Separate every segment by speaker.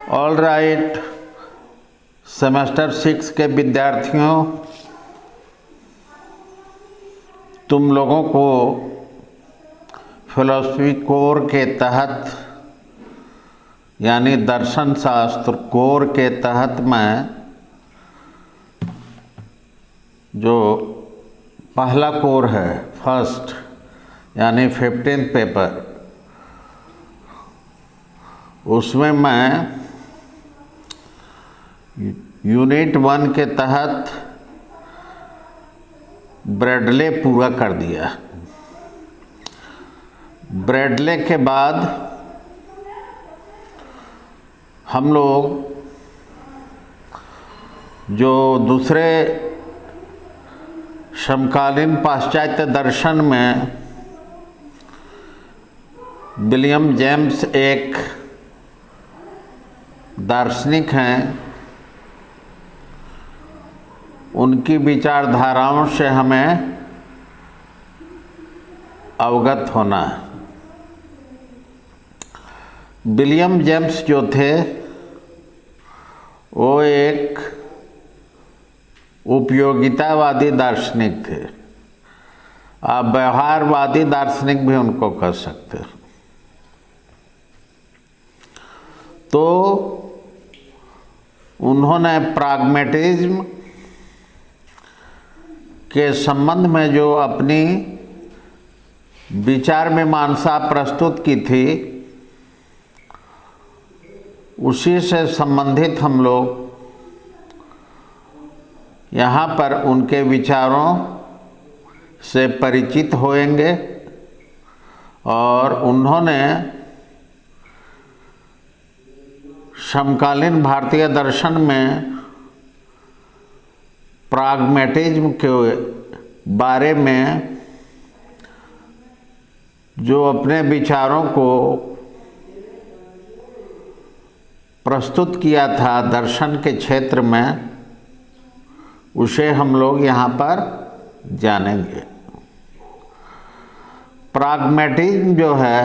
Speaker 1: All right, semester 6 के विद्यार्थियों, तुम लोगों को फिलॉसफी कोर के तहत यानी दर्शन शास्त्र कोर के तहत मैं जो पहला कोर है फर्स्ट यानी 15th पेपर, उसमें मैं यूनिट 1 के तहत ब्रैडले पूरा कर दिया। ब्रैडले के बाद हम लोग जो दूसरे समकालीन पाश्चात्य दर्शन में विलियम जेम्स एक दार्शनिक हैं, उनकी विचारधाराओं से हमें अवगत होना है। विलियम जेम्स जो थे वो एक उपयोगितावादी दार्शनिक थे, आप व्यवहारवादी दार्शनिक भी उनको कह सकते हैं। तो उन्होंने प्राग्मेटिज्म के संबंध में जो अपनी विचार मीमांसा प्रस्तुत की थी, उसी से संबंधित हम लोग यहाँ पर उनके विचारों से परिचित होएंगे। और उन्होंने समकालीन भारतीय दर्शन में प्राग्मेटिज्म के बारे में जो अपने विचारों को प्रस्तुत किया था दर्शन के क्षेत्र में, उसे हम लोग यहाँ पर जानेंगे। प्राग्मेटिज्म जो है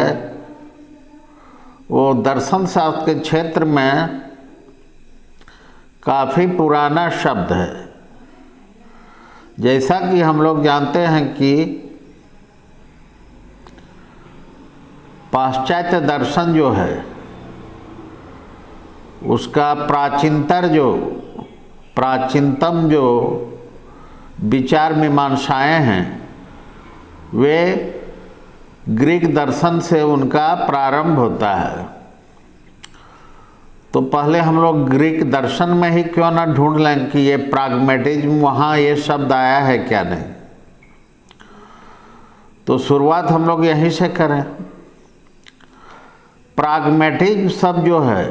Speaker 1: वो दर्शन शास्त्र के क्षेत्र में काफ़ी पुराना शब्द है। जैसा कि हम लोग जानते हैं कि पाश्चात्य दर्शन जो है उसका प्राचीनतम जो विचार मीमांसाएं हैं वे ग्रीक दर्शन से उनका प्रारंभ होता है। तो पहले हम लोग ग्रीक दर्शन में ही क्यों ना ढूंढ लें कि ये प्राग्मेटिज्म वहाँ ये शब्द आया है क्या नहीं। तो शुरुआत हम लोग यहीं से करें। प्राग्मेटिज्म शब्द जो है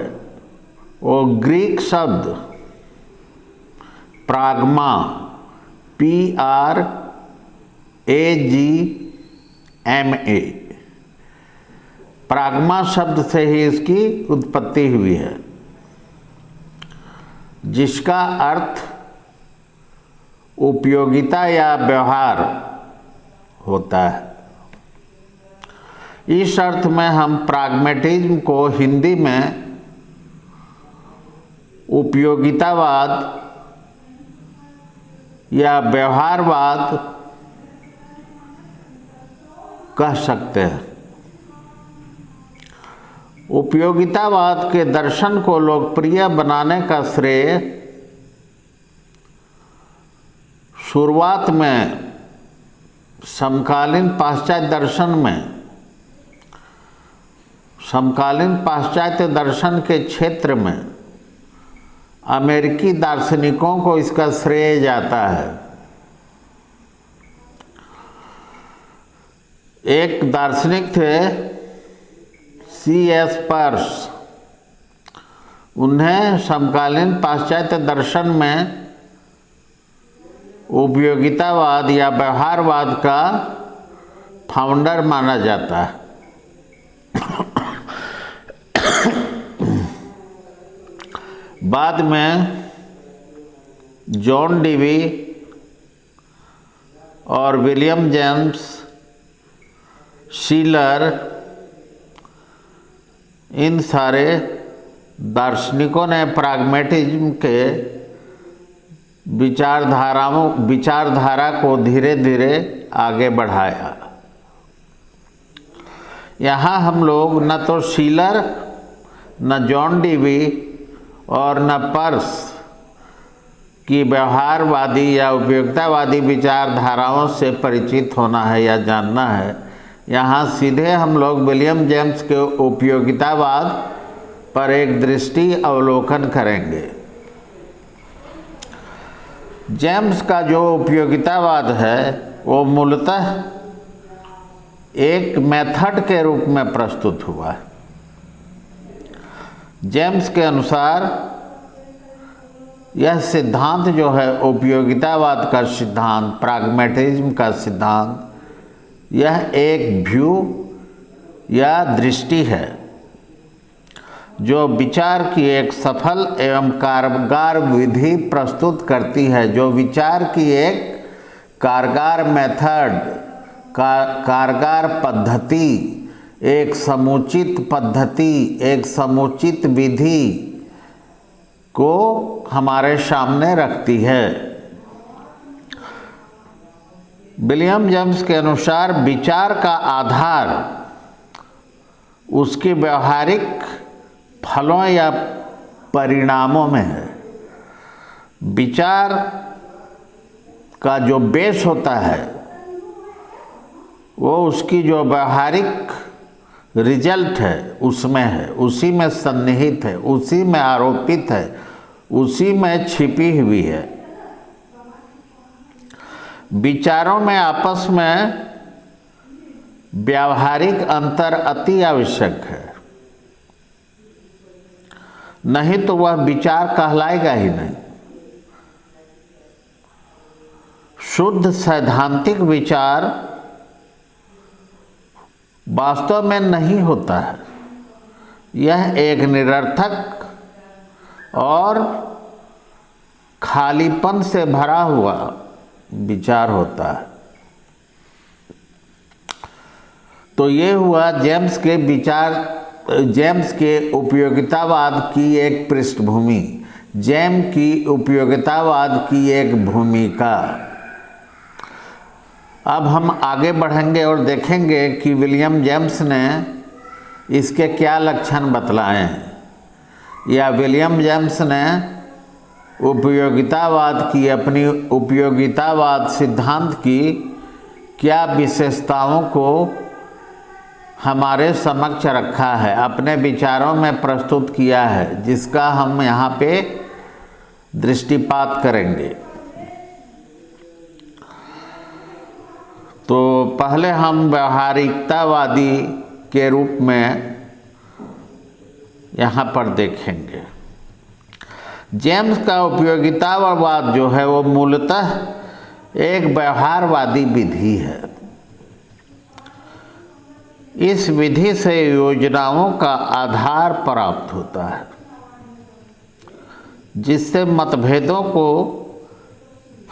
Speaker 1: वो ग्रीक शब्द प्राग्मा PRAGMA प्राग्मा शब्द से ही इसकी उत्पत्ति हुई है, जिसका अर्थ उपयोगिता या व्यवहार होता है। इस अर्थ में हम प्राग्मेटिज्म को हिंदी में उपयोगितावाद या व्यवहारवाद कह सकते हैं। उपयोगितावाद के दर्शन को लोकप्रिय बनाने का श्रेय शुरुआत में समकालीन पाश्चात्य दर्शन के क्षेत्र में अमेरिकी दार्शनिकों को इसका श्रेय जाता है। एक दार्शनिक थे C.S. पर्स, उन्हें समकालीन पाश्चात्य दर्शन में उपयोगितावाद या व्यवहारवाद का फाउंडर माना जाता है। बाद में जॉन डीवी और विलियम जेम्स शीलर इन सारे दार्शनिकों ने प्राग्मेटिज्म के विचारधारा को धीरे धीरे आगे बढ़ाया। यहाँ हम लोग न तो शीलर, न जॉन डीवी और न पर्स की व्यवहारवादी या उपयोगितावादी विचारधाराओं से परिचित होना है या जानना है। यहाँ सीधे हम लोग विलियम जेम्स के उपयोगितावाद पर एक दृष्टि अवलोकन करेंगे। जेम्स का जो उपयोगितावाद है वो मूलतः एक मेथड के रूप में प्रस्तुत हुआ है। जेम्स के अनुसार यह सिद्धांत जो है उपयोगितावाद का सिद्धांत, प्राग्मेटिज्म का सिद्धांत, यह एक व्यू या दृष्टि है जो विचार की एक सफल एवं कारगर विधि प्रस्तुत करती है, जो विचार की एक कारगर मेथड, कारगर पद्धति, एक समुचित पद्धति, एक समुचित विधि को हमारे सामने रखती है। विलियम जेम्स के अनुसार विचार का आधार उसके व्यवहारिक फलों या परिणामों में है। विचार का जो बेस होता है वो उसकी जो व्यवहारिक रिजल्ट है उसमें है, उसी में सन्निहित है, उसी में आरोपित है, उसी में छिपी हुई है। विचारों में आपस में व्यावहारिक अंतर अति आवश्यक है, नहीं तो वह विचार कहलाएगा ही नहीं। शुद्ध सैद्धांतिक विचार वास्तव में नहीं होता है, यह एक निरर्थक और खालीपन से भरा हुआ विचार होता है। तो ये हुआ जेम्स के उपयोगितावाद की एक पृष्ठभूमि, जेम्स की उपयोगितावाद की एक भूमिका। अब हम आगे बढ़ेंगे और देखेंगे कि विलियम जेम्स ने इसके क्या लक्षण बतलाए हैं, या विलियम जेम्स ने उपयोगितावाद की, अपनी उपयोगितावाद सिद्धांत की क्या विशेषताओं को हमारे समक्ष रखा है, अपने विचारों में प्रस्तुत किया है, जिसका हम यहाँ पे दृष्टिपात करेंगे। तो पहले हम व्यवहारिकतावादी के रूप में यहाँ पर देखेंगे। जेम्स का उपयोगितावाद जो है वो मूलतः एक व्यवहारवादी विधि है। इस विधि से योजनाओं का आधार प्राप्त होता है, जिससे मतभेदों को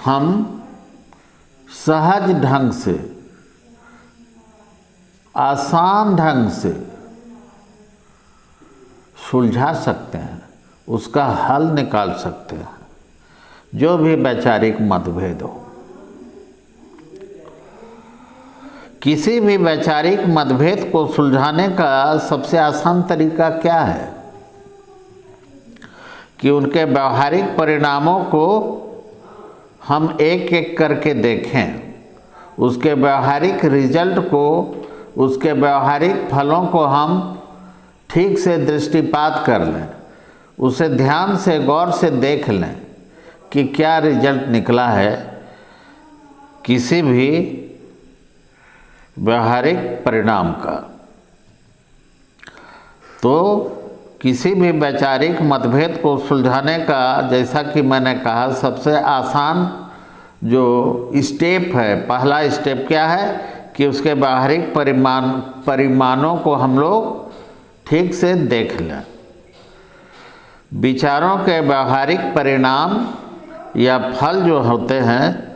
Speaker 1: हम सहज ढंग से, आसान ढंग से सुलझा सकते हैं, उसका हल निकाल सकते हैं, जो भी वैचारिक मतभेद हो। किसी भी वैचारिक मतभेद को सुलझाने का सबसे आसान तरीका क्या है कि उनके व्यवहारिक परिणामों को हम एक एक करके देखें, उसके व्यवहारिक रिजल्ट को, उसके व्यवहारिक फलों को हम ठीक से दृष्टिपात कर लें, उसे ध्यान से गौर से देख लें कि क्या रिजल्ट निकला है किसी भी व्यवहारिक परिणाम का। तो किसी भी वैचारिक मतभेद को सुलझाने का, जैसा कि मैंने कहा, सबसे आसान जो स्टेप है, पहला स्टेप क्या है कि उसके व्यवहारिक परिमाणों को हम लोग ठीक से देख लें। विचारों के व्यवहारिक परिणाम या फल जो होते हैं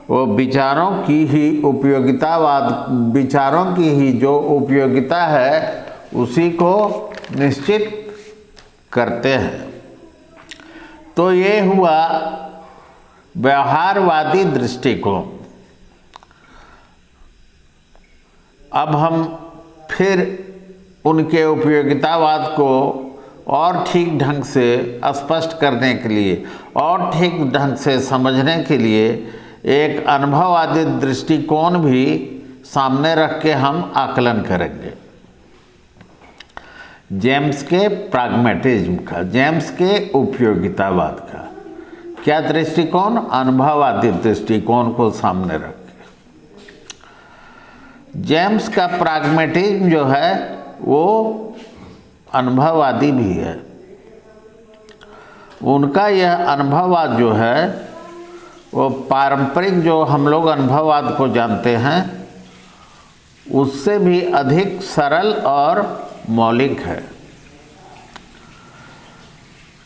Speaker 1: वो विचारों की ही विचारों की ही जो उपयोगिता है उसी को निश्चित करते हैं। तो ये हुआ व्यवहारवादी दृष्टिकोण। अब हम फिर उनके उपयोगितावाद को और ठीक ढंग से स्पष्ट करने के लिए और ठीक ढंग से समझने के लिए एक अनुभववादी दृष्टिकोण भी सामने रख के हम आकलन करेंगे। जेम्स के प्राग्मेटिज्म का, जेम्स के उपयोगितावाद का क्या दृष्टिकोण? अनुभववादी दृष्टिकोण को सामने रख के। जेम्स का प्राग्मेटिज्म जो है वो अनुभववादी भी है। उनका यह अनुभववाद जो है वो पारंपरिक जो हम लोग अनुभववाद को जानते हैं उससे भी अधिक सरल और मौलिक है।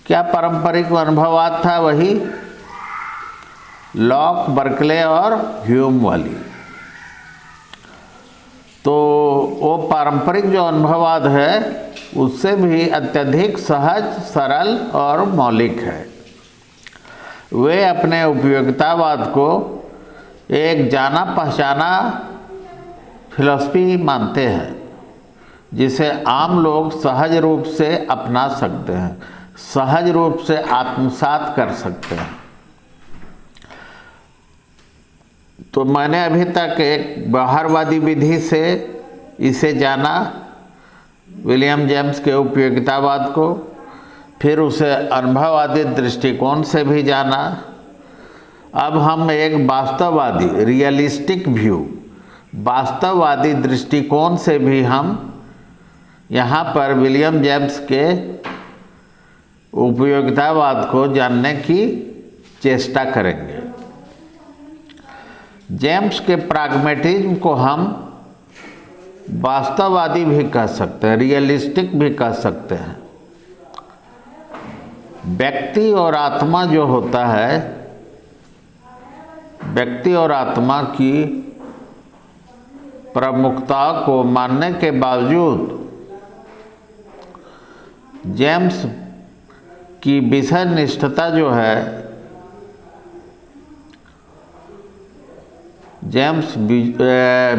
Speaker 1: क्या पारंपरिक अनुभववाद था? वही लॉक, बर्कले और ह्यूम वाली। तो वो पारंपरिक जो अनुभववाद है उससे भी अत्यधिक सहज, सरल और मौलिक है। वे अपने उपयोगितावाद को एक जाना पहचाना फिलॉसफी मानते हैं जिसे आम लोग सहज रूप से अपना सकते हैं, सहज रूप से आत्मसात कर सकते हैं। तो मैंने अभी तक एक व्यवहारवादी विधि से इसे जाना, विलियम जेम्स के उपयोगितावाद को, फिर उसे अनुभववादी दृष्टिकोण से भी जाना। अब हम एक वास्तववादी, रियलिस्टिक व्यू, वास्तववादी दृष्टिकोण से भी हम यहाँ पर विलियम जेम्स के उपयोगितावाद को जानने की चेष्टा करेंगे। जेम्स के प्राग्मेटिज्म को हम वास्तववादी भी कह सकते हैं, रियलिस्टिक भी कह सकते हैं। व्यक्ति और आत्मा जो होता है, व्यक्ति और आत्मा की प्रमुखता को मानने के बावजूद जेम्स की विषय निष्ठता जो है, जेम्स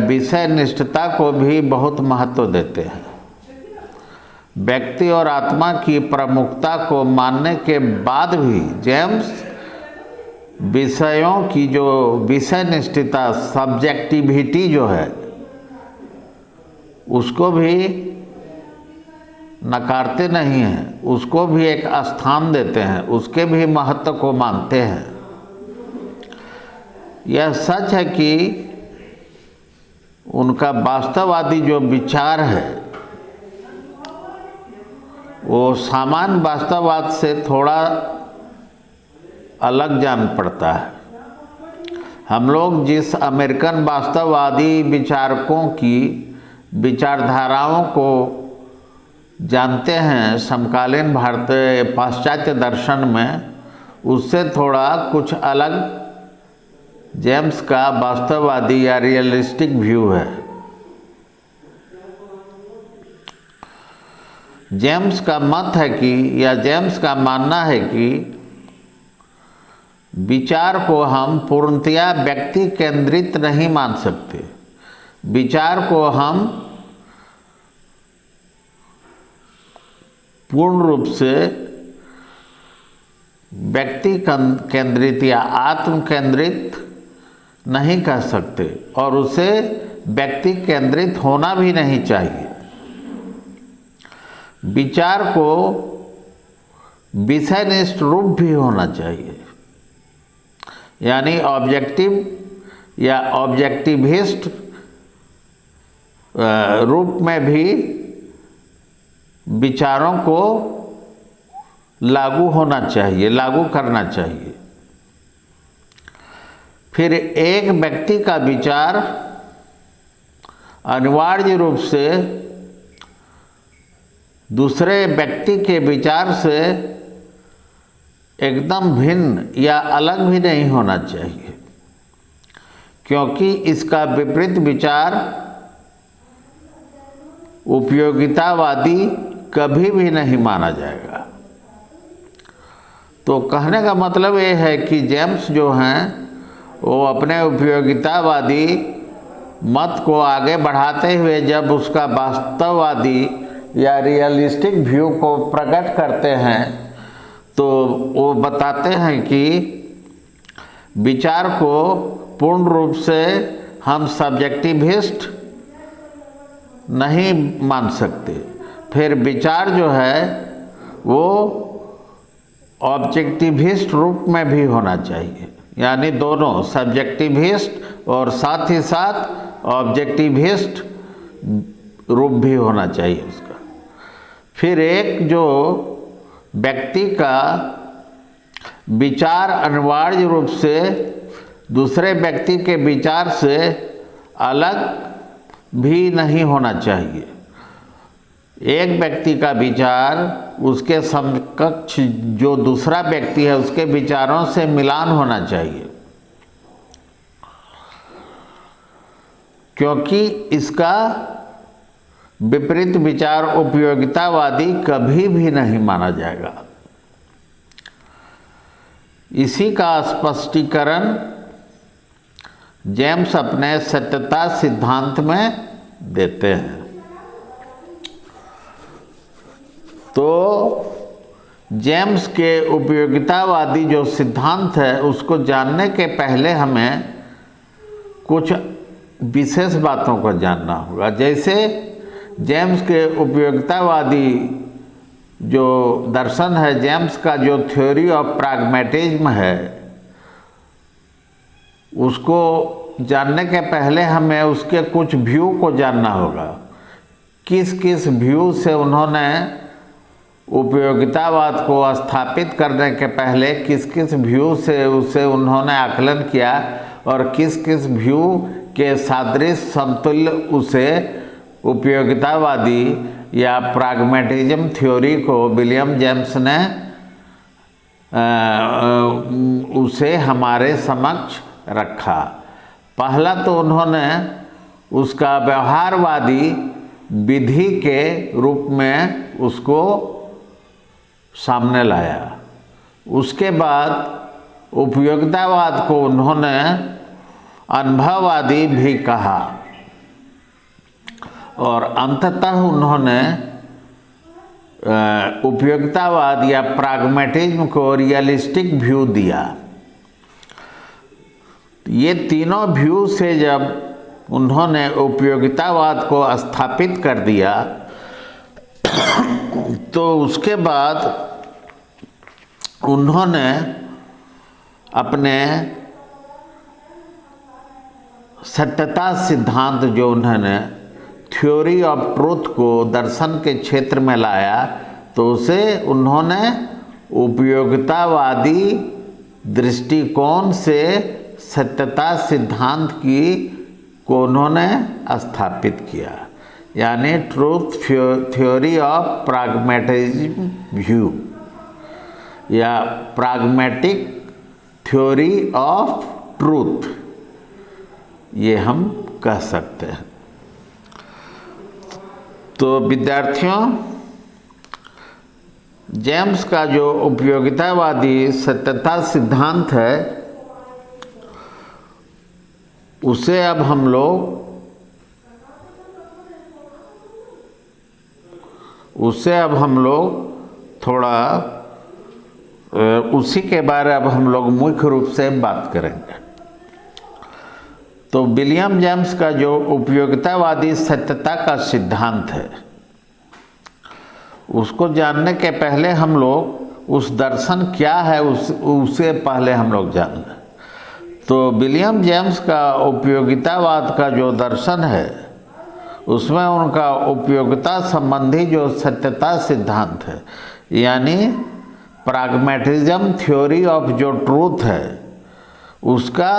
Speaker 1: विषय निष्ठता को भी बहुत महत्व देते हैं। व्यक्ति और आत्मा की प्रमुखता को मानने के बाद भी जेम्स विषयों की जो विषय निष्ठता, सब्जेक्टिविटी जो है, उसको भी नकारते नहीं हैं, उसको भी एक स्थान देते हैं, उसके भी महत्व को मानते हैं। यह सच है कि उनका वास्तववादी जो विचार है वो सामान्य वास्तववाद से थोड़ा अलग जान पड़ता है। हम लोग जिस अमेरिकन वास्तववादी विचारकों की विचारधाराओं को जानते हैं समकालीन भारतीय पाश्चात्य दर्शन में, उससे थोड़ा कुछ अलग जेम्स का वास्तववादी या रियलिस्टिक व्यू है। जेम्स का मत है कि, या जेम्स का मानना है कि विचार को हम पूर्णतया व्यक्ति केंद्रित नहीं मान सकते। विचार को हम पूर्ण रूप से व्यक्ति केंद्रित या आत्म केंद्रित नहीं कह सकते, और उसे व्यक्ति केंद्रित होना भी नहीं चाहिए। विचार को विषयनिष्ठ रूप भी होना चाहिए, यानी ऑब्जेक्टिव या ऑब्जेक्टिविस्ट रूप में भी विचारों को लागू होना चाहिए, लागू करना चाहिए। फिर एक व्यक्ति का विचार अनिवार्य रूप से दूसरे व्यक्ति के विचार से एकदम भिन्न या अलग भी नहीं होना चाहिए, क्योंकि इसका विपरीत विचार उपयोगितावादी कभी भी नहीं माना जाएगा। तो कहने का मतलब ये है कि जेम्स जो हैं वो अपने उपयोगितावादी मत को आगे बढ़ाते हुए जब उसका वास्तववादी या रियलिस्टिक व्यू को प्रकट करते हैं तो वो बताते हैं कि विचार को पूर्ण रूप से हम सब्जेक्टिविस्ट नहीं मान सकते। फिर विचार जो है वो ऑब्जेक्टिविस्ट रूप में भी होना चाहिए, यानी दोनों सब्जेक्टिविस्ट और साथ ही साथ ऑब्जेक्टिविस्ट रूप भी होना चाहिए उसका। फिर एक जो व्यक्ति का विचार अनिवार्य रूप से दूसरे व्यक्ति के विचार से अलग भी नहीं होना चाहिए। एक व्यक्ति का विचार उसके समकक्ष जो दूसरा व्यक्ति है उसके विचारों से मिलान होना चाहिए, क्योंकि इसका विपरीत विचार उपयोगितावादी कभी भी नहीं माना जाएगा। इसी का स्पष्टीकरण जेम्स अपने सत्यता सिद्धांत में देते हैं। तो जेम्स के उपयोगितावादी जो सिद्धांत है उसको जानने के पहले हमें कुछ विशेष बातों को जानना होगा। जैसे जेम्स के उपयोगितावादी जो दर्शन है, जेम्स का जो थ्योरी ऑफ प्रैग्मैटिज्म है, उसको जानने के पहले हमें उसके कुछ व्यू को जानना होगा। किस किस व्यू से उन्होंने उपयोगितावाद को स्थापित करने के पहले किस किस व्यू से उसे उन्होंने आकलन किया और किस किस व्यू के सादृश समतुल्य उसे उपयोगितावादी या प्रैग्मैटिज्म थ्योरी को विलियम जेम्स ने उसे हमारे समक्ष रखा। पहला तो उन्होंने उसका व्यवहारवादी विधि के रूप में उसको सामने लाया। उसके बाद उपयोगितावाद को उन्होंने अनुभववादी भी कहा और अंततः उन्होंने उपयोगितावाद या प्रैग्मैटिज्म को रियलिस्टिक व्यू दिया। ये तीनों व्यू से जब उन्होंने उपयोगितावाद को स्थापित कर दिया तो उसके बाद उन्होंने अपने सत्यता सिद्धांत जो उन्होंने थ्योरी ऑफ ट्रूथ को दर्शन के क्षेत्र में लाया तो उसे उन्होंने उपयोगितावादी दृष्टिकोण से सत्यता सिद्धांत को उन्होंने स्थापित किया, यानी ट्रूथ थ्योरी ऑफ प्रैग्मैटिज्म व्यू या प्रैग्मैटिक थ्योरी ऑफ ट्रूथ, ये हम कह सकते हैं। तो विद्यार्थियों, जेम्स का जो उपयोगितावादी सत्यता सिद्धांत है उसे अब हम लोग थोड़ा उसी के बारे अब हम लोग मुख्य रूप से बात करेंगे। तो विलियम जेम्स का जो उपयोगितावादी सत्यता का सिद्धांत है उसको जानने के पहले हम लोग उस दर्शन क्या है उसे पहले हम लोग जान लें। तो विलियम जेम्स का उपयोगितावाद का जो दर्शन है उसमें उनका उपयोगिता संबंधी जो सत्यता सिद्धांत है, यानी प्रैग्मैटिज्म थ्योरी ऑफ जो ट्रूथ है, उसका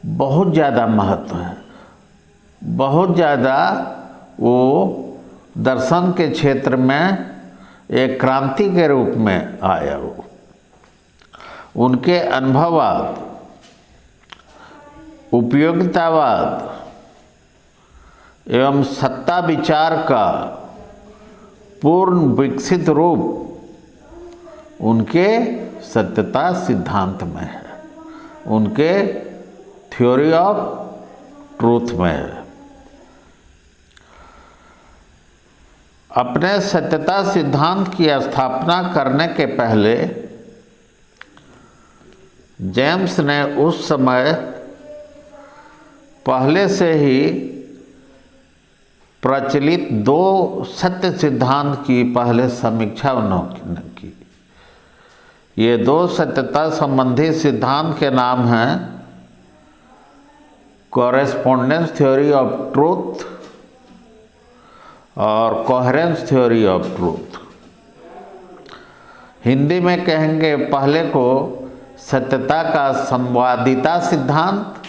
Speaker 1: बहुत ज़्यादा महत्व है। बहुत ज़्यादा वो दर्शन के क्षेत्र में एक क्रांति के रूप में आया। वो उनके अनुभववाद, उपयोगितावाद एवं सत्ता विचार का पूर्ण विकसित रूप उनके सत्यता सिद्धांत में है, उनके थ्योरी ऑफ ट्रूथ में है। अपने सत्यता सिद्धांत की स्थापना करने के पहले जेम्स ने उस समय पहले से ही प्रचलित दो सत्य सिद्धांत की पहले समीक्षा उन्होंने की। ये दो सत्यता संबंधी सिद्धांत के नाम हैं कॉरेस्पोंडेंस थ्योरी ऑफ ट्रूथ और coherence theory of truth. Hindi में कहेंगे पहले को सत्यता का संवादिता सिद्धांत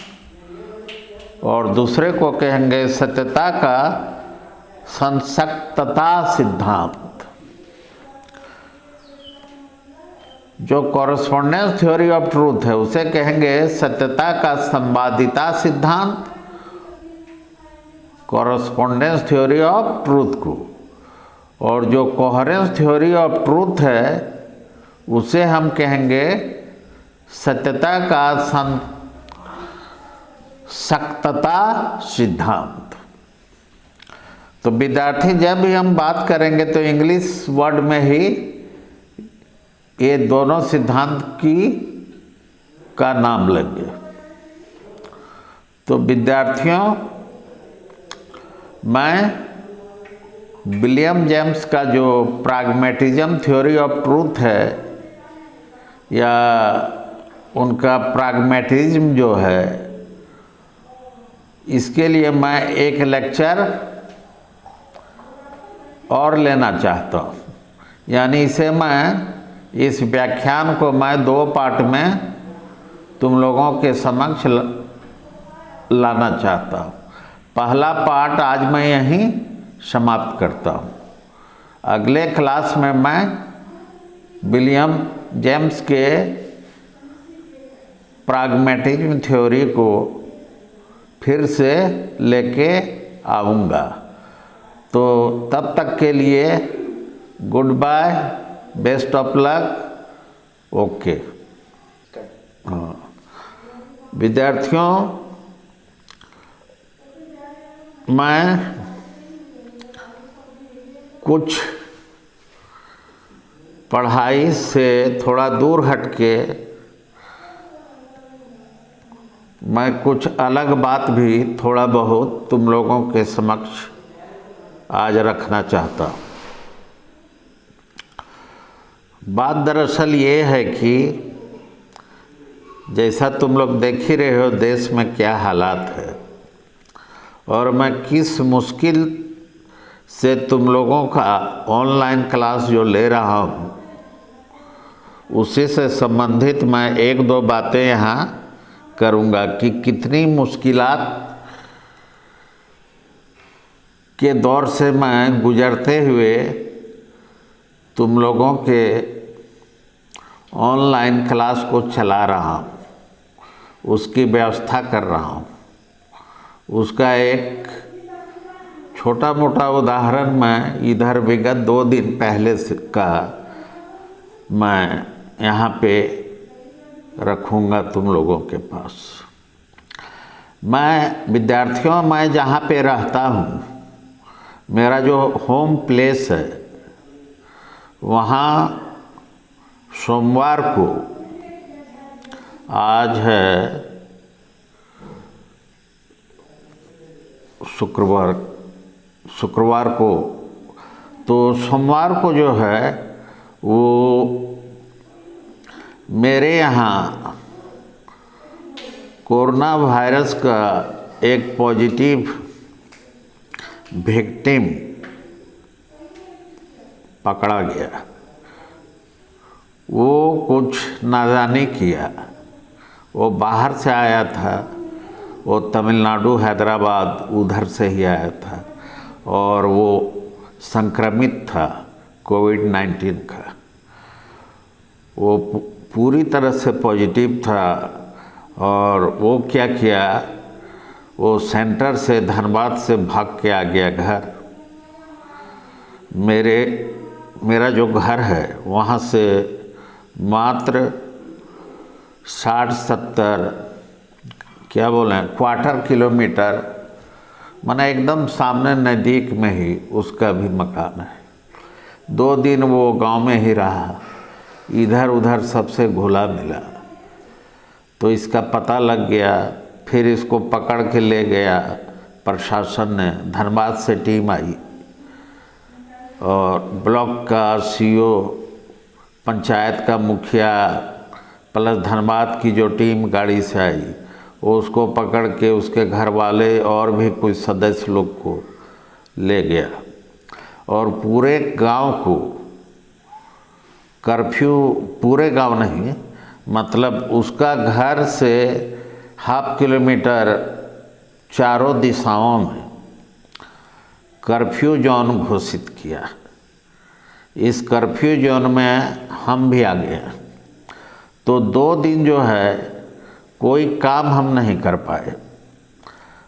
Speaker 1: और दूसरे को कहेंगे सत्यता का संसक्तता सिद्धांत। जो कॉरेस्पोंडेंस थ्योरी ऑफ ट्रूथ है उसे कहेंगे सत्यता का संवादिता सिद्धांत, कॉरेस्पोंडेंस थ्योरी ऑफ ट्रूथ को, और जो कोहेरेंस थ्योरी ऑफ ट्रूथ है उसे हम कहेंगे सत्यता का संसक्तता सिद्धांत। तो विद्यार्थी जब भी हम बात करेंगे तो इंग्लिश वर्ड में ही ये दोनों सिद्धांत का नाम लेंगे। तो विद्यार्थियों, मैं विलियम जेम्स का जो प्रैग्मैटिज्म थ्योरी ऑफ ट्रूथ है या उनका प्रैग्मैटिज्म जो है, इसके लिए मैं एक लेक्चर और लेना चाहता हूँ। यानी इस व्याख्यान को मैं दो पार्ट में तुम लोगों के समक्ष लाना चाहता हूँ। पहला पार्ट आज मैं यहीं समाप्त करता हूँ। अगले क्लास में मैं विलियम जेम्स के प्रैग्मैटिज्म थ्योरी को फिर से लेके आऊँगा। तो तब तक के लिए goodbye, best of luck, okay. विद्यार्थियों, मैं कुछ पढ़ाई से थोड़ा दूर हटके मैं कुछ अलग बात भी थोड़ा बहुत तुम लोगों के समक्ष आज रखना चाहता हूँ। बात दरअसल ये है कि जैसा तुम लोग देख ही रहे हो देश में क्या हालात है, और मैं किस मुश्किल से तुम लोगों का ऑनलाइन क्लास जो ले रहा हूँ उसी से संबंधित मैं एक दो बातें यहाँ करूँगा कि कितनी मुश्किलात के दौर से मैं गुजरते हुए तुम लोगों के ऑनलाइन क्लास को चला रहा हूँ, उसकी व्यवस्था कर रहा हूँ। उसका एक छोटा मोटा उदाहरण मैं इधर विगत 2 दिन पहले का मैं यहाँ पे रखूँगा तुम लोगों के पास। मैं विद्यार्थियों, मैं जहाँ पे रहता हूँ, मेरा जो होम प्लेस है, वहाँ सोमवार को, आज है शुक्रवार को, तो सोमवार को जो है वो मेरे यहाँ कोरोना वायरस का एक पॉजिटिव विक्टिम पकड़ा गया। वो कुछ नादानी किया, वो बाहर से आया था, वो तमिलनाडु, हैदराबाद उधर से ही आया था, और वो संक्रमित था कोविड-19 का। वो पूरी तरह से पॉजिटिव था, और वो क्या किया, वो सेंटर से, धनबाद से भाग के आ गया घर। मेरा जो घर है वहाँ से मात्र 60-70 क्या बोलें क्वार्टर किलोमीटर, माने एकदम सामने नज़दीक में ही उसका भी मकान है। 2 दिन वो गांव में ही रहा, इधर उधर सबसे घुला मिला, तो इसका पता लग गया। फिर इसको पकड़ के ले गया प्रशासन ने, धनबाद से टीम आई और ब्लॉक का सीओ, पंचायत का मुखिया प्लस धनबाद की जो टीम गाड़ी से आई, वो उसको पकड़ के उसके घर वाले और भी कुछ सदस्य लोग को ले गया और पूरे गांव को कर्फ्यू, पूरे गांव नहीं मतलब उसका घर से ½ किलोमीटर चारों दिशाओं में कर्फ्यू जोन घोषित किया। इस कर्फ्यू जोन में हम भी आ गए, तो 2 दिन जो है कोई काम हम नहीं कर पाए।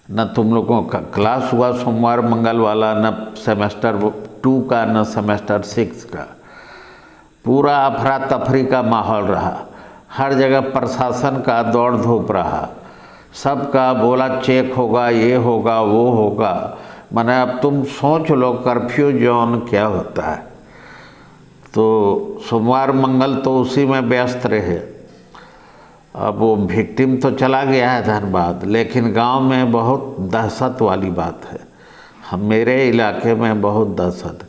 Speaker 1: न तुम लोगों का क्लास हुआ सोमवार मंगल वाला, न सेमेस्टर 2 का, न सेमेस्टर 6 का। पूरा अफरा तफरी का माहौल रहा, हर जगह प्रशासन का दौड़ धूप रहा, सबका बोला चेक होगा, ये होगा, वो होगा। माने अब तुम सोच लो कर्फ्यू जोन क्या होता है। तो सोमवार मंगल तो उसी में व्यस्त रहे। अब वो विक्टिम तो चला गया है धनबाद, लेकिन गांव में बहुत दहशत वाली बात है। हम मेरे इलाके में बहुत दहशत,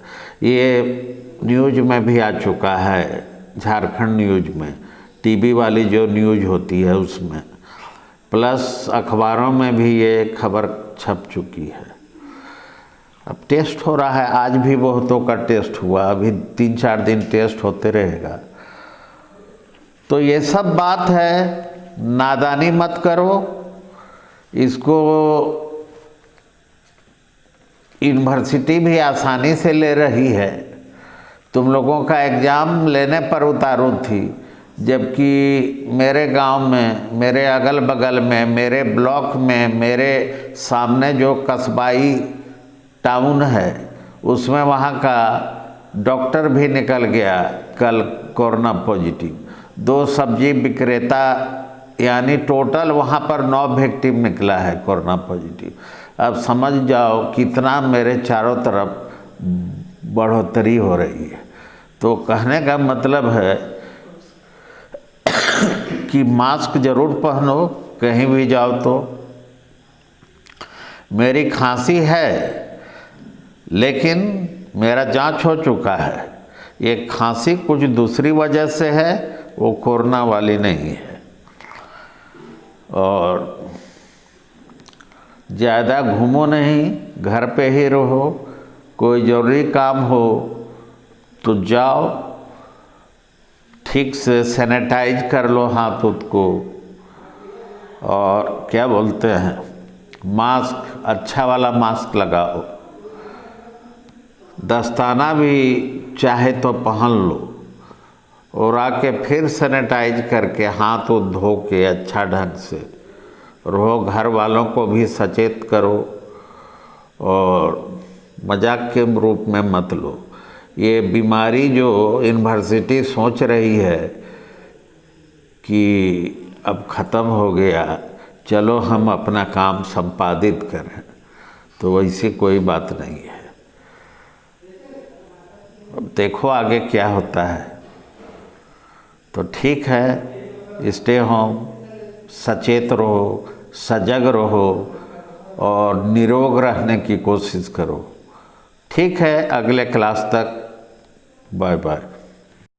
Speaker 1: ये न्यूज़ में भी आ चुका है, झारखंड न्यूज़ में, टीवी वाली जो न्यूज़ होती है उसमें, प्लस अखबारों में भी ये खबर छप चुकी है। अब टेस्ट हो रहा है, आज भी बहुतों का टेस्ट हुआ, अभी 3-4 दिन टेस्ट होते रहेगा। तो ये सब बात है, नादानी मत करो। इसको यूनिवर्सिटी भी आसानी से ले रही है, तुम लोगों का एग्ज़ाम लेने पर उतारू थी, जबकि मेरे गांव में, मेरे अगल बगल में, मेरे ब्लॉक में, मेरे सामने जो कस्बाई टाउन है उसमें वहाँ का डॉक्टर भी निकल गया कल कोरोना पॉजिटिव। 2 सब्जी विक्रेता, यानी टोटल वहाँ पर 9 विक्टिम निकला है कोरोना पॉजिटिव। अब समझ जाओ कितना मेरे चारों तरफ बढ़ोतरी हो रही है। तो कहने का मतलब है कि मास्क जरूर पहनो कहीं भी जाओ। तो मेरी खांसी है, लेकिन मेरा जांच हो चुका है। ये खांसी कुछ दूसरी वजह से है, वो कोरोना वाली नहीं है। और ज़्यादा घूमो नहीं, घर पे ही रहो। कोई ज़रूरी काम हो तो जाओ, ठीक से सैनिटाइज कर लो हाथ उत को, और क्या बोलते हैं, मास्क, अच्छा वाला मास्क लगाओ। दस्ताना भी चाहे तो पहन लो और आके फिर सैनिटाइज करके हाथ उत धो के अच्छा ढंग से रहो। घर वालों को भी सचेत करो और मजाक के रूप में मत लो। ये बीमारी जो यूनिवर्सिटी सोच रही है कि अब ख़त्म हो गया, चलो हम अपना काम संपादित करें, तो वैसी कोई बात नहीं है। अब देखो आगे क्या होता है। तो ठीक है, स्टे होम, सचेत रहो, सजग रहो और निरोग रहने की कोशिश करो। ठीक है, अगले क्लास तक बाय बाय।